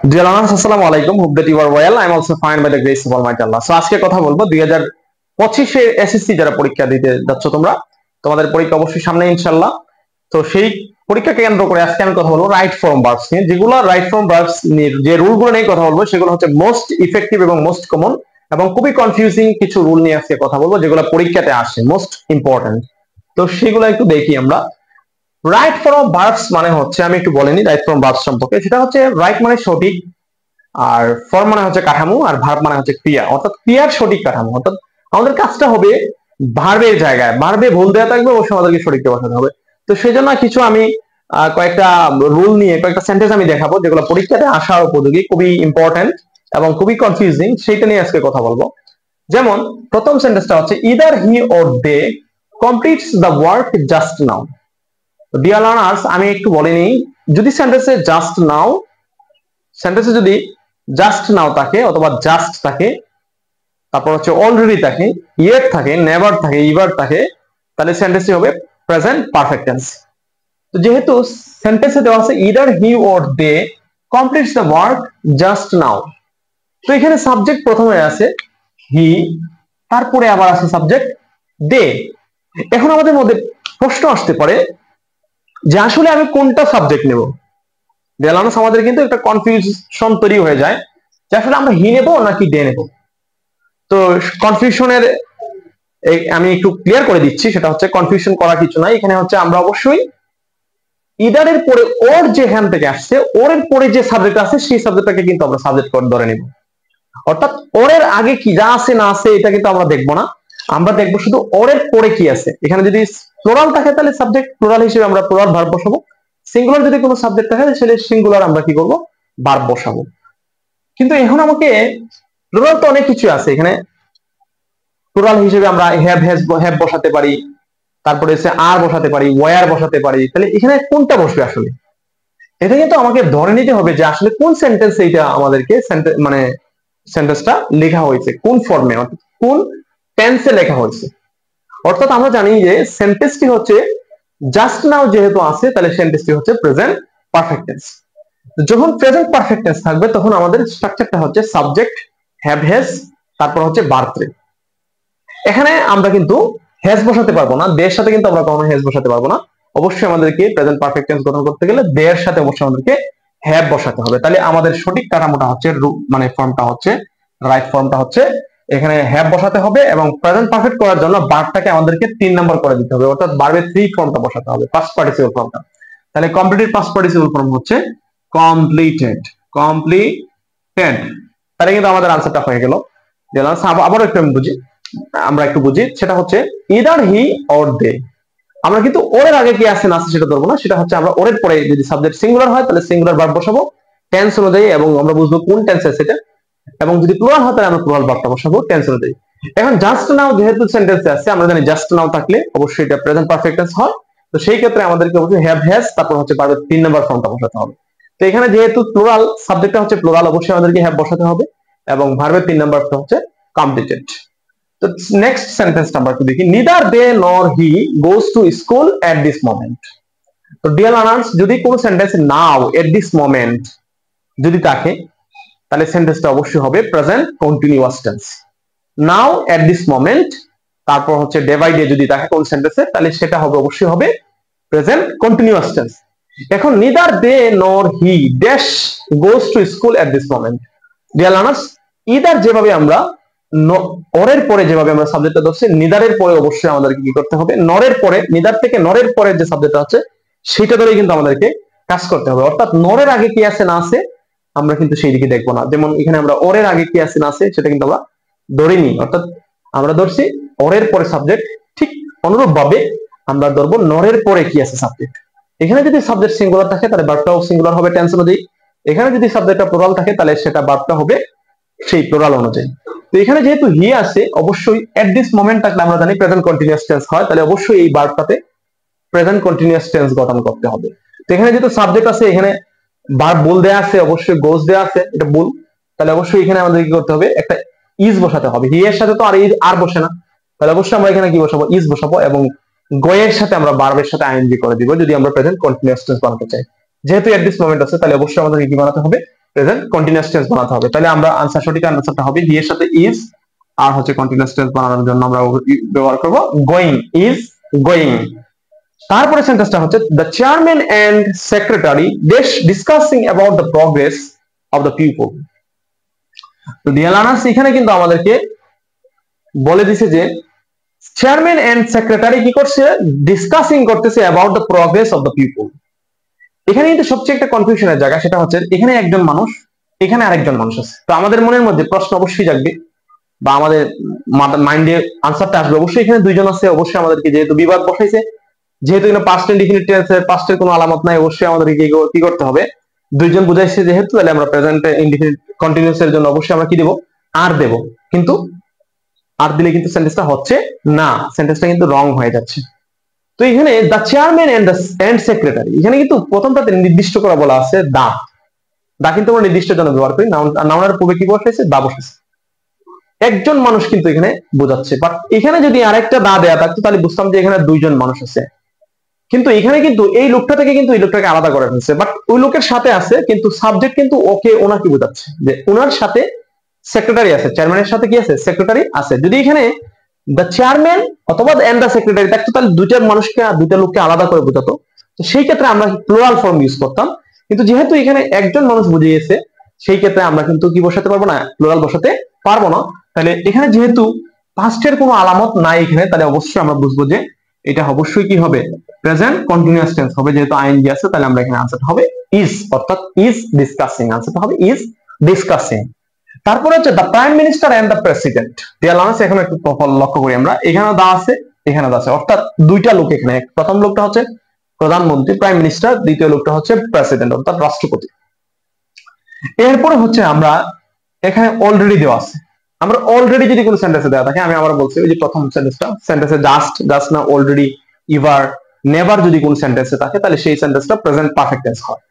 Dear learners, আসসালামু আলাইকুম. Hope that you are well. I am also fine by the grace of Almighty Allah. So আজকে কথা বলবো 2025 SSC যারা পরীক্ষা দিতে যাচ্ছ তোমরা, তোমাদের পরীক্ষা অবশ্যই সামনে ইনশাআল্লাহ. তো সেই পরীক্ষাকে কেন্দ্র করে আজকে আমি কথা বলবো রাইট ফর্ম ভার্বস নিয়ে। যেগুলো রাইট ফর্ম ভার্বস নিয়ে যে রুলগুলো নিয়ে কথা বলবো সেগুলো হচ্ছে মোস্ট ইফেক্টিভ এবং মোস্ট কমন এবং খুবই কনফিউজিং কিছু রুল নিয়ে আজকে কথা বলবো যেগুলো পরীক্ষাতে আসে মোস্ট ইম্পর্টেন্ট। তো সেগুলো একটু দেখি আমরা। রাইট ফর্ম ভার্বস মানে হচ্ছে, আমি একটু বলে নিই রাইট ফর্ম ভার্বস সম্পর্কে। সেটা হচ্ছে রাইট মানে সঠিক, আর ফর্ম মানে হচ্ছে কাঠামো, আর ভার্ব মানে হচ্ছে ক্রিয়া, অর্থাৎ ক্রিয়ার সঠিক কাঠামো। অর্থাৎ আমাদের কাজটা হবে ভার্বের জায়গায়, ভার্বে ভুল দেওয়া থাকবে অবশ্যই আমাদেরকে সঠিকটা বসাতে হবে। তো সেই জন্য কিছু আমি কয়েকটা রুল নিয়ে কয়েকটা সেন্টেন্স আমি দেখাবো যেগুলো পরীক্ষাতে আসার উপযোগী, খুবই ইম্পর্টেন্ট এবং খুবই কনফিউজিং, সেইটা নিয়ে আজকে কথা বলবো। যেমন প্রথম সেন্টেন্সটা হচ্ছে either he or they completes the work just now. Dear learners, আমি একটু বলে নিই, যদি সেন্টেন্সে জাস্ট নাও, সেন্টেন্সে যদি জাস্ট নাও থাকে অথবা জাস্ট থাকে, তারপর হচ্ছে অলরেডি থাকে, ইয়েট থাকে, নেভার থাকে, ইভার থাকে, তাহলে সেন্টেন্সটি হবে প্রেজেন্ট পারফেক্ট টেন্স। তো যেহেতু সেন্টেন্সে দেওয়া আছে either he or they completes the work just now, তো এখানে সাবজেক্ট প্রথমে আছে হি, তারপরে আবার আছে সাবজেক্ট দে। এখন আমাদের মধ্যে প্রশ্ন আসতে পারে যে আসলে আমি কোনটা সাবজেক্ট নেব। দেলানো আমাদের কিন্তু একটা কনফিউশন তৈরি হয়ে যায় যে আসলে আমরা হি নেব নাকি দে নেব। তো কনফিউশনের আমি একটু ক্লিয়ার করে দিচ্ছি, সেটা হচ্ছে কনফিউশন করা কিছু নাই। এখানে হচ্ছে আমরা অবশ্যই ইদারের পরে ওর যেখান থেকে আসছে, ওর পরে যে সাবজেক্ট আছে সেই সাবজেক্টটাকে কিন্তু আমরা সাবজেক্ট করে ধরে নিব। অর্থাৎ ওরের আগে কি যা আছে না আছে এটা কিন্তু আমরা দেখবো না, আমরা দেখবো শুধু ওরের পরে কি আছে। এখানে যদি প্লুরাল থাকে তাহলে সাবজেক্ট প্লুরাল হিসেবে আমরা প্লুরাল ভার্ব বসাবো, সিঙ্গুলার যদি কোনো সাবজেক্ট থাকে তাহলে সিঙ্গুলার আমরা কি করব, ভার্ব বসাবো। কিন্তু এখন আমাকে প্লুরাল তো অনেক কিছু আছে, এখানে প্লুরাল হিসেবে আমরা হ্যাভ হ্যাভ বসাতে পারি, তারপরে হচ্ছে আর বসাতে পারি, ওয়ার বসাতে পারি। তাহলে এখানে কোনটা বসবে আসলে, এটা কিন্তু আমাকে ধরে নিতে হবে যে আসলে কোন সেন্টেন্স এইটা আমাদেরকে মানে সেন্টেন্সটা লেখা হয়েছে কোন ফর্মে, অর্থাৎ কোন টেন্সে লেখা হয়েছে। অর্থাৎ আমরা জানি যে সেন্টেন্সটি হচ্ছে জাস্ট নাও যেহেতু আছে তাহলে সেন্টেন্সটি হচ্ছে প্রেজেন্ট পারফেক্ট টেন্স। যখন প্রেজেন্ট পারফেক্ট টেন্স থাকবে তখন আমাদের স্ট্রাকচারটা হচ্ছে সাবজেক্ট হ্যাভ হ্যাজ, তারপর হচ্ছে ভার্ব। এখানে আমরা কিন্তু হ্যাজ বসাতে পারবো না, দের সাথে কিন্তু আমরা কখনো হ্যাজ বসাতে পারবো না। অবশ্যই আমাদেরকে প্রেজেন্ট পারফেক্ট টেন্স গঠন করতে গেলে দের সাথে অবশ্যই আমাদেরকে হ্যাভ বসাতে হবে। তাহলে আমাদের সঠিক কাঠামোটা হচ্ছে মানে ফর্মটা হচ্ছে রাইট ফর্মটা হচ্ছে এখানে হ্যাভ বসাতে হবে এবং প্রেজেন্ট পারফেক্ট করার জন্য ভার্বটাকে আমাদেরকে 3 নাম্বার করে দিতে হবে, অর্থাৎ ভার্বের 3 ফর্মটা বসাতে হবে, পাস্ট পার্টিসিপল ফর্মটা। তাহলে কমপ্লিটেড পাস্ট পার্টিসিপল ফর্ম হচ্ছে কমপ্লিটেড, কমপ্লিটেড। তাহলে কিন্তু আমাদের আনসারটা হয়ে গেল। আবার একটু আমরা একটু বুঝি, সেটা হচ্ছে ইদার হি অর দে। আমরা কিন্তু ওরের আগে কি আছে না আছে সেটা ধরবো না, সেটা হচ্ছে আমরা ওরের পরে যদি সাবজেক্ট সিঙ্গুলার হয় তাহলে সিঙ্গুলার ভার্ব বসাবো টেন্স অনুযায়ী, এবং আমরা বুঝবো কোন টেন্সে সেটা, এবং যদি প্লুরাল হয় তাহলে আমরা প্লুরাল ভার্বটা বসাবো টেন্স অনুযায়ী। এখন জাস্ট নাও যেহেতু সেন্টেন্সে আছে, আমরা জানি জাস্ট নাও থাকলে অবশ্যই এটা প্রেজেন্ট পারফেক্ট টেন্স হয়। তো সেই ক্ষেত্রে আমাদেরকে অবশ্যই হ্যাভ হ্যাজ তারপর হচ্ছে ভার্বের 3 নাম্বার ফর্মটা বসাতে হবে। তো এখানে যেহেতু প্লুরাল সাবজেক্টটা হচ্ছে প্লুরাল, অবশ্যই আমাদেরকে হ্যাভ বসাতে হবে এবং ভার্বের 3 নাম্বারটা হচ্ছে কমপ্লিটেড। তো নেক্সট সেন্টেন্সটা আমরা একটু দেখি, neither they nor he goes to school at this moment. তো ডিয়ার লার্নার্স, যদি কোনো sentence now at this moment যদি থাকে তাহলে সেন্টেন্সটা অবশ্যই হবে present continuous tense. Now at this moment, তারপর হচ্ছে ডে বাই ডে যদি থাকে কোন সেন্টেন্সে তাহলে সেটা হবে অবশ্যই হবে প্রেজেন্ট কন্টিনিউয়াস টেন্স। এখন neither they nor he dash goes to school at this moment. Dear learners, either যেভাবে আমরা অরের পরে যেভাবে আমরা সাবজেক্টটা ধরছি, নিদারের পরে অবশ্যই আমাদেরকে কি করতে হবে, নরের পরে, নিদার থেকে নরের পরে যে সাবজেক্টটা আছে সেটা ধরেই কিন্তু আমাদেরকে কাজ করতে হবে। অর্থাৎ নরের আগে কি আছে না আছে আমরা কিন্তু সেই দিকে দেখবো না। যেমন এখানে আমরা ওরের আগে কি আছে না আছে সেটা কিন্তু আমরা ধরিনি, অর্থাৎ আমরা ধরছি ওরের পরে সাবজেক্ট, ঠিক অনুরূপ ভাবে আমরা ধরবো নরের পরে কি আছে সাবজেক্ট। এখানে যদি সাবজেক্ট সিঙ্গুলার থাকে তাহলে ভার্বটাও সিঙ্গুলার হবে টেন্স অনুযায়ী, এখানে যদি সাবজেক্টটা প্লুরাল থাকে তাহলে সেটা ভার্বটা হবে সেই প্লুরাল অনুযায়ী। তো এখানে যেহেতু হি আছে অবশ্যই এট দিস মোমেন্ট থাকলে আমরা জানি প্রেজেন্ট কন্টিনিউয়াস টেন্স হয়, তাহলে অবশ্যই এই ভার্বটাতে প্রেজেন্ট কন্টিনিউয়াস টেন্স গঠন করতে হবে। তো এখানে যেহেতু সাবজেক্ট আছে, এখানে ভার্ব বুল দেয়া আছে, অবশ্যই গোস দেয়া আছে, এটা বুল, তাহলে অবশ্যই এখানে আমাদের কি করতে হবে, একটা ইজ বসাতে হবে। হি এর সাথে তো আর বসে না, তাহলে অবশ্যই আমরা এখানে কি বসাবো, ইজ বসাবো, এবং গোয়ের সাথে আমরা ভার্বের সাথে আইএনজি করে দিব যদি আমরা প্রেজেন্ট কন্টিনিউয়াস টেন্স বানাতে চাই। যেহেতু এট দিস মোমেন্ট আছে তাহলে অবশ্যই আমাদের কি বানাতে হবে, প্রেজেন্ট কন্টিনিউয়াস টেন্স বানাতে হবে। তাহলে আমরা আনসার, সঠিক আনসারটা হবে বি এর সাথে ইজ, আর হচ্ছে কন্টিনিউয়াস টেন্স বানানোর জন্য আমরা ব্যবহার করব গোয়িং, ইজ গোয়িং। তারপরে সেন্টেন্সটা হচ্ছে the chairman and secretary discussing about the progress of the people. তো ডিয়ার লার্নার্স, এখানে কিন্তু আমাদেরকে বলে দিছে যে চেয়ারম্যান এন্ড সেক্রেটারি কি করছে, ডিসকাসিং করতেছে about the progress of the people. এখানে কিন্তু সবচেয়ে একটা কনফিউশনের জায়গা, সেটা হচ্ছে এখানে একজন মানুষ, এখানে আরেকজন মানুষ আছে। তো আমাদের মনের মধ্যে প্রশ্ন অবশ্যই জাগবে, বা আমাদের মাইন্ডে আনসারটা আসবে অবশ্যই এখানে দুইজন আছে। অবশ্যই আমাদেরকে, যেহেতু বিবাদ বসাইছে, যেহেতু এখানে পাস্ট ইনডিফিনিট টেন্সের পাস্টের কোনো আলামত নাই, অবশ্যই আমাদেরকে কি করতে হবে, দুইজন বুঝাইছে যেহেতু, তাহলে আমরা প্রেজেন্ট ইনডিফিনিট কন্টিনিউয়াস এর জন্য অবশ্যই আমরা কি দেব, আর দেব। কিন্তু আর দিলে কিন্তু সেন্টেন্সটা হচ্ছে না, সেন্টেন্সটা কিন্তু রং হয়ে যাচ্ছে। তো এখানে দ্য চেয়ারম্যান এন্ড সেক্রেটারি, এখানে কিন্তু প্রথমটাতে নির্দিষ্ট করে বলা আছে দা, দা কিন্তু আমরা নির্দিষ্ট জন্য ব্যবহার করি, নাউনের পূর্বে কি বসেছে, দা বসেছে। একজন মানুষ কিন্তু এখানে বোঝাচ্ছে, বাট এখানে যদি আরেকটা দা দেয়া থাকতো তাহলে বুঝতাম যে এখানে দুইজন মানুষ আছে। কিন্তু এখানে কিন্তু এই লোকটা থেকে কিন্তু এই লোকটাকে আলাদা করে ফেলছে, বাট ওই লোকের সাথে আছে, কিন্তু সাবজেক্ট কিন্তু ওকে, ওনাকে বোঝাচ্ছে যে ওনার সাথে সেক্রেটারি আছে, চেয়ারম্যানের সাথে কি আছে, সেক্রেটারি আছে। যদি এখানে দ্য চেয়ারম্যান অথবা এন্ড দ্য সেক্রেটারি থাকতো তাহলে দুইটা মানুষকে, দুইটা লোককে আলাদা করে বোঝাতো। তো সেই ক্ষেত্রে আমরা প্লুরাল ফর্ম ইউজ করতাম, কিন্তু যেহেতু এখানে একজন মানুষ বুঝিয়েছে, সেই ক্ষেত্রে আমরা কিন্তু কি বসাতে পারবো না, প্লুরাল বসাতে পারবো না। তাহলে এখানে যেহেতু পাস্টের কোনো আলামত নাই এখানে, তাহলে অবশ্যই আমরা বুঝবো যে এটা অবশ্যই কি হবে, প্রেজেন্ট কন্টিনিউয়াস টেন্স হবে। যেহেতু আইএনজি আছে, তাহলে আমরা এখানে আনসারটা হবে ইজ, অর্থাৎ ইজ ডিসকাসিং, আনসারটা হবে ইজ ডিসকাসিং। তারপরে হচ্ছে the prime minister and the president. Dear learners, এখানে একটু লক্ষ্য করি আমরা, এখানে দা আছে, এখানে দা আছে, অর্থাৎ দুইটা লোক এখানে, প্রথম লোকটা হচ্ছে প্রধানমন্ত্রী, প্রাইম মিনিস্টার, দ্বিতীয় লোকটা হচ্ছে প্রেসিডেন্ট, অর্থাৎ রাষ্ট্রপতি। এরপরে হচ্ছে আমরা এখানে অলরেডি দেওয়া আছে, আমরা অলরেডি যদি কোনো সেন্টেন্সে দেওয়া থাকে, আমি আবার বলছি ওই যে প্রথম সেন্টেন্সে জাস্ট না, অলরেডি, ইভার, নেভার যদি কোনো সেন্টেন্সে থাকে, তাহলে সেই সেন্টেন্সটা প্রেজেন্ট পারফেক্ট টেন্স হয়।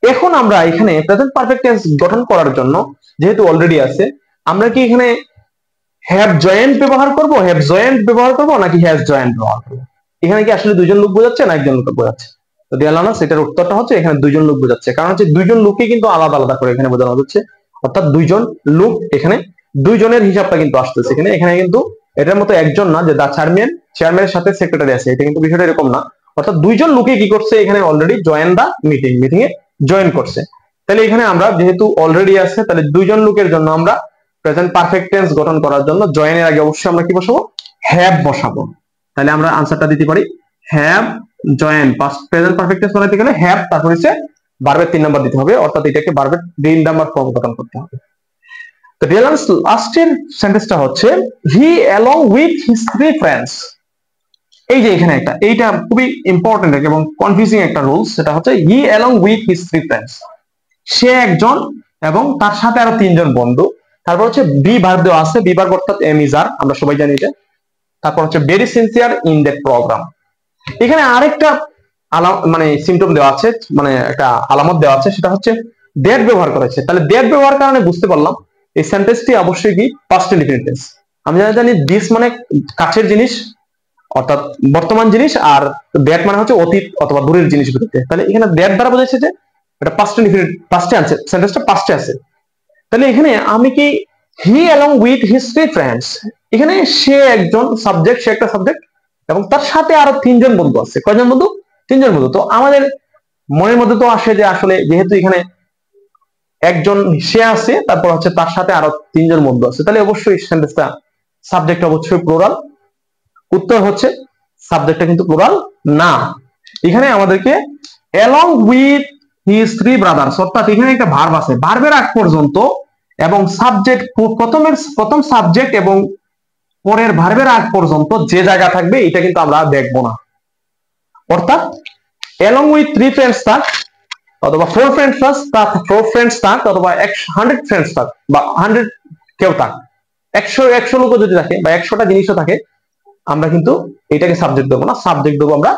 এখন আমরা এখানে প্রেজেন্ট পারফেক্ট টেন্স গঠন করার জন্য, যেহেতু অলরেডি আছে, আমরা কি এখানে হ্যাভ জয়েন্ট ব্যবহার করব, হ্যাভ জয়েন্ট ব্যবহার করব, নাকি হ্যাজ জয়েন্ট ব্যবহার করব? এখানে কি আসলে দুইজন লোক বোঝাচ্ছে না একজন লোক বোঝাচ্ছে? তো ডিয়ার লার্নার্স, এটার উত্তরটা হচ্ছে এখানে দুইজন লোক বোঝাচ্ছে, কারণ হচ্ছে দুইজন লোককে কিন্তু আলাদা আলাদা করে এখানে বোঝানো হচ্ছে, অর্থাৎ দুইজন লোক, এখানে দুইজনের হিসাবটা কিন্তু আসতেছে এখানে। এখানে কিন্তু এটার মতো একজন না যে দা চেয়ারম্যানের সাথে সেক্রেটারি আছে, এটা কিন্তু বিষয়টা এরকম না। অর্থাৎ দুইজন লোকে কি করছে এখানে, অলরেডি জয়েন দা মিটিং এ জয়েন করছে। তাহলে এখানে আমরা যেহেতু অলরেডি আছে, তাহলে দুইজন লোকের জন্য আমরা প্রেজেন্ট পারফেক্ট টেন্স গঠন করার জন্য জয়েনের আগে অবশ্যই আমরা কি বসাবো, হ্যাভ বসাবো। তাহলে আমরা আনসারটা দিতে পারি have join. Present perfect tense বানাইতে গেলে হ্যাভ, তারপর হচ্ছে ভার্বের 3 নাম্বার দিতে হবে, অর্থাৎ এটাকে ভার্বের 3 নাম্বার ফর্ম গঠন করতে হবে। তো লাস্টের সেন্টেন্সটা হচ্ছে হি অ্যালং উইথ হিজ 3 ফ্রেন্ডস। এই যে এখানে একটা, এইটা খুবই ইম্পর্টেন্ট এবং কনফিউজিং একটা রুলস, সেটা হচ্ছে হি অ্যালং উইথ হিজ 3 ফ্রেন্ডস, সে একজন এবং তার সাথে আরো 3 জন বন্ধু। তারপর হচ্ছে বি ভার্ব দেওয়া আছে, বি ভার্ব অর্থাৎ এম ইজ আর, আমরা সবাই জানি এটা। তারপর হচ্ছে very sincere in that program. এখানে আরেকটা মানে সিম্পটম দেওয়া আছে, মানে একটা আলামত দেওয়া আছে, সেটা হচ্ছে দ্যাট ব্যবহার করেছে। তাহলে দ্যাট ব্যবহার কারণে বুঝতে পারলাম এই সেন্টেন্সটি অবশ্যই কি পাস্ট ইনডিফিনিট টেন্স। আমি জানি দিস মানে কাছের জিনিস, অর্থাৎ বর্তমান জিনিস, আর দ্যাট মানে হচ্ছে অতীত অথবা দূরের জিনিস বুঝতে। তাহলে এখানে দ্যাট দ্বারা বোঝাচ্ছে যে এটা পাস্ট ইনডিফিনিট, পাস্টে আছে, সেন্টেন্সটা পাস্টে আছে। তাহলে এখানে আমি কি হি অ্যালং উইথ হিজ 3 ফ্রেন্ডস, এখানে সে একজন সাবজেক্ট, সে একটা সাবজেক্ট, এবং তার সাথে আরো 3 জন বন্ধু আছে। কয়জন বন্ধু? 3 জন বন্ধু। তো আমাদের মনের মধ্যে তো আসে যে আসলে যেহেতু এখানে একজন সে আছে, তারপর হচ্ছে তার সাথে আরো 3 জন বন্ধু আছে, তাহলে অবশ্যই সেন্টেন্সটা সাবজেক্ট অবশ্যই প্লুরাল। উত্তর হচ্ছে সাবজেক্টটা কিন্তু প্লুরাল না। এখানে আমাদেরকে অ্যালং উইথ হিজ 3 ব্রাদার্স, অর্থাৎ এখানে একটা ভার্ব আছে, ভার্বের আগ পর্যন্ত এবং সাবজেক্ট, প্রথম সাবজেক্ট এবং পরের ভার্বের আগ পর্যন্ত যে জায়গা থাকবে এটা কিন্তু আমরা দেখবো না। অর্থাৎ অ্যালং উইথ 3 ফ্রেন্ডস থাক, অথবা 4 ফ্রেন্ডস থাক, অথবা 100 ফ্রেন্ডস থাক, বা 100 কেউ থাক, 100 লোক যদি থাকে, বা 100টা জিনিসও থাকে, আমরা কিন্তু এটাকে সাবজেক্ট দেবো না। সাবজেক্ট দেবো আমরা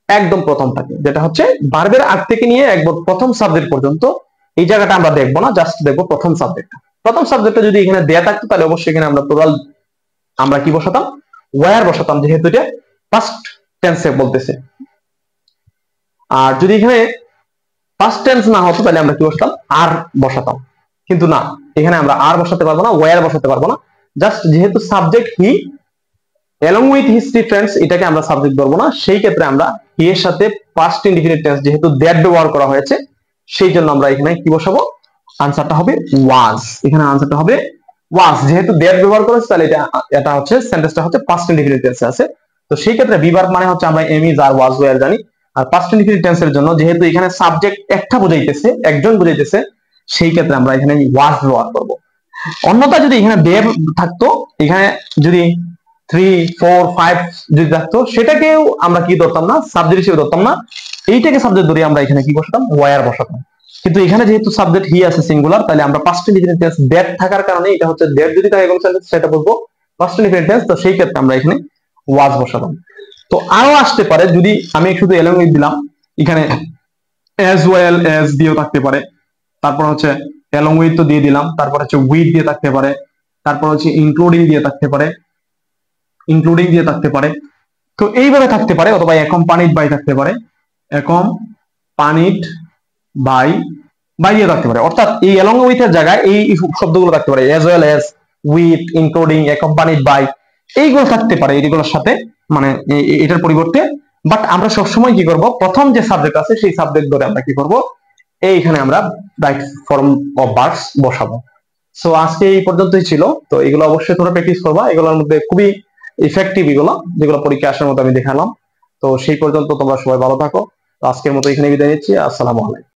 একদম প্রথমটাকে, যেটা হচ্ছে ভার্বের আগ থেকে নিয়ে একবার প্রথম সাবজেক্ট পর্যন্ত, এই জায়গাটা আমরা দেখবো না, জাস্ট দেখবো প্রথম সাবজেক্টটা। প্রথম সাবজেক্টটা যদি এখানে দেয়া থাকতো, তাহলে অবশ্যই এখানে আমরা প্লুরাল আমরা কি বসাতাম, ওয়্যার বসাতাম, যেহেতু এটা পাস্ট টেন্সে বলতেছে। আর যদি এখানে পাস্ট টেন্স না হতো তাহলে আমরা কি বসাতাম, আর বসাতাম। কিন্তু না, এখানে আমরা আর বসাতে পারবো না, ওয়্যার বসাতে পারবো না। জাস্ট যেহেতু subject he along with his three friends, এটাকে আমরা সাবজেক্ট ধরবো না, সেই ক্ষেত্রে আমরা হি এর সাথে পাস্ট ইনডিফিনিট টেন্স যেহেতু দ্যাট ব্যবহার করা হয়েছে, সেই জন্য আমরা এখানে কি বসাবো, আনসারটা হবে ওয়াজ। এখানে আনসারটা হবে ওয়াজ, যেহেতু দ্যাট ব্যবহার করেছে তাহলে এটা হচ্ছে সেন্টেন্সটা হচ্ছে পাস্ট ইনডিফিনিট টেন্সে আছে। তো সেই ক্ষেত্রে বি ভার্ব মানে হচ্ছে আমরা am is are was were জানি। আর পাস্ট ইনডিফিনিট টেন্সের জন্য যেহেতু এখানে সাবজেক্ট একটা বোঝাইতেছে, একজন বোঝাইতেছে, সেই ক্ষেত্রে আমরা এখানে ওয়াজ ব্যবহার করব। অন্যথা যদি এখানে দেব থাকতো, এখানে যদি 3, 4, 5 যদি থাকতো, সেটাকেও আমরা কি ধরতাম না, সাবজেক্ট হিসেবে ধরতাম না, এইটাকে সাবজেক্ট ধরে আমরা এখানে কি বসাতাম, ওয়্যার বসাতাম। কিন্তু এখানে যেহেতু সাবজেক্ট হি আছে সিঙ্গুলার, তাহলে আমরা পাস্ট ইনডিফিনিট টেন্স দ্যাট থাকার কারণে, এটা হচ্ছে দ্যাট যদি থাকে কোন সেন্টেন্স সেটা বলবো পাস্ট ইনডিফিনিট টেন্স, তো সেই ক্ষেত্রে আমরা এখানে ওয়াজ বসাতাম। তো আরো আসতে পারে, যদি আমি শুধু এলং উইথ দিলাম, এখানে অ্যাজ ওয়েল অ্যাজ দিয়েও থাকতে পারে, তারপর হচ্ছে along with তো দিয়ে দিলাম, তারপর হচ্ছে with দিয়ে থাকতে পারে, তারপর হচ্ছে including দিয়ে থাকতে পারে, including দিয়ে থাকতে পারে। তো এইভাবে থাকতে পারে, অথবা accompanied by থাকতে পারে, accompanied by দিয়ে থাকতে পারে। অর্থাৎ এই along with এর জায়গায় এই শব্দগুলো থাকতে পারে, as well as, with, including, accompanied by, এইগুলো থাকতে পারে এইগুলোর সাথে, মানে এটার পরিবর্তে। বাট আমরা সবসময় কি করব, প্রথম যে সাবজেক্ট আছে সেই সাবজেক্ট ধরে আমরা কি করব, এইখানে আমরা রাইট ফর্ম অফ ভার্বস বসাবো। সো আজকে এই পর্যন্তই ছিল। তো এগুলো অবশ্যই তোমরা প্র্যাকটিস করবা, এগুলোর মধ্যে খুবই ইফেক্টিভ এগুলো, যেগুলো পরীক্ষা আসার মতো আমি দেখালাম। তো সেই পর্যন্ত তোমরা সবাই ভালো থাকো। তো আজকের মতো এখানে বিদায় নিচ্ছি। আসসালামু আলাইকুম।